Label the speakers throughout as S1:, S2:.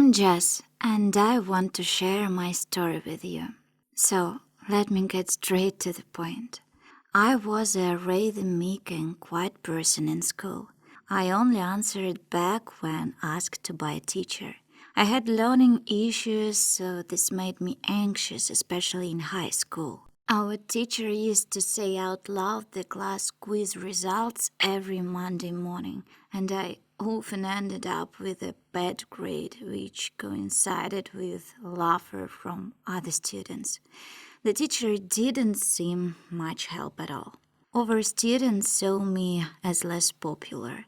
S1: I'm Jess, and I want to share my story with you. So, let me get straight to the point. I was a rather meek and quiet person in school. I only answered back when asked by a teacher. I had learning issues, so this made me anxious, especially in high school. Our teacher used to say out loud the class quiz results every Monday morning, and I often ended up with a bad grade, which coincided with laughter from other students. The teacher didn't seem much help at all. Other students saw me as less popular.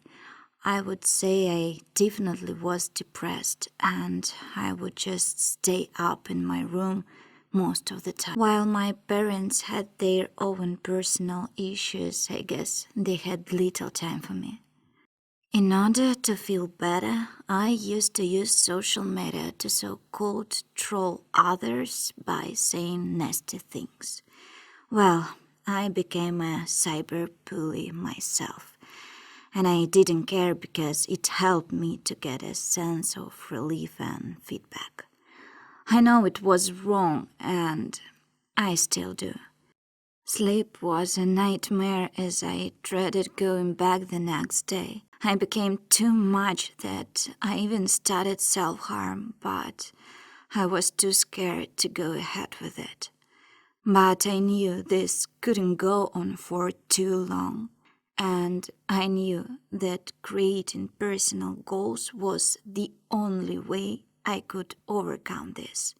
S1: I would say I definitely was depressed, and I would just stay up in my room most of the time. While my parents had their own personal issues, I guess they had little time for me. In order to feel better, I used to use social media to so-called troll others by saying nasty things. Well, I became a cyber bully myself, and I didn't care because it helped me to get a sense of relief and feedback. I know it was wrong, and I still do. Sleep was a nightmare as I dreaded going back the next day. I became too much that I even started self-harm, but I was too scared to go ahead with it. But I knew this couldn't go on for too long, and I knew that creating personal goals was the only way I could overcome this.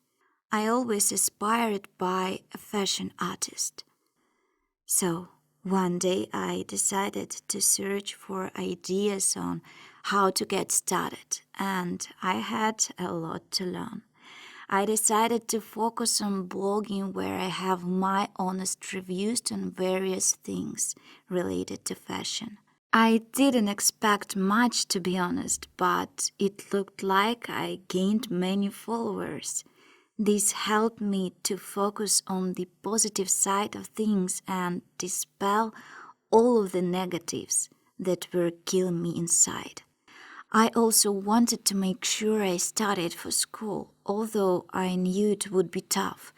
S1: I always aspired by a fashion artist. So, one day I decided to search for ideas on how to get started, and I had a lot to learn. I decided to focus on blogging where I have my honest reviews on various things related to fashion. I didn't expect much, to be honest, but it looked like I gained many followers. This helped me to focus on the positive side of things and dispel all of the negatives that were killing me inside. I also wanted to make sure I studied for school, although I knew it would be tough.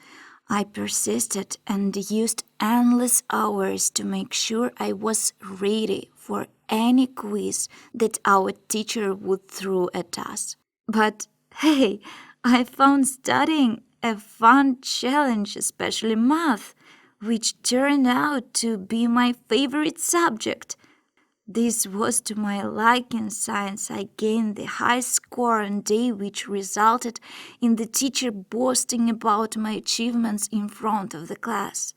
S1: I persisted and used endless hours to make sure I was ready for any quiz that our teacher would throw at us. But hey, I found studying a fun challenge, especially math, which turned out to be my favorite subject. This was to my liking since I gained the high score on day, which resulted in the teacher boasting about my achievements in front of the class.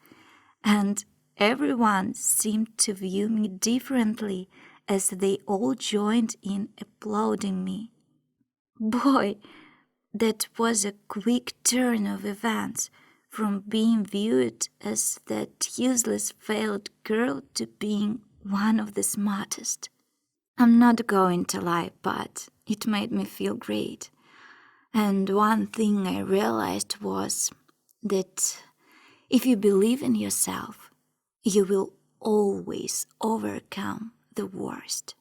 S1: And everyone seemed to view me differently as they all joined in applauding me. Boy, that was a quick turn of events, from being viewed as that useless failed girl to being one of the smartest. I'm not going to lie, but it made me feel great. And one thing I realized was that if you believe in yourself, you will always overcome the worst.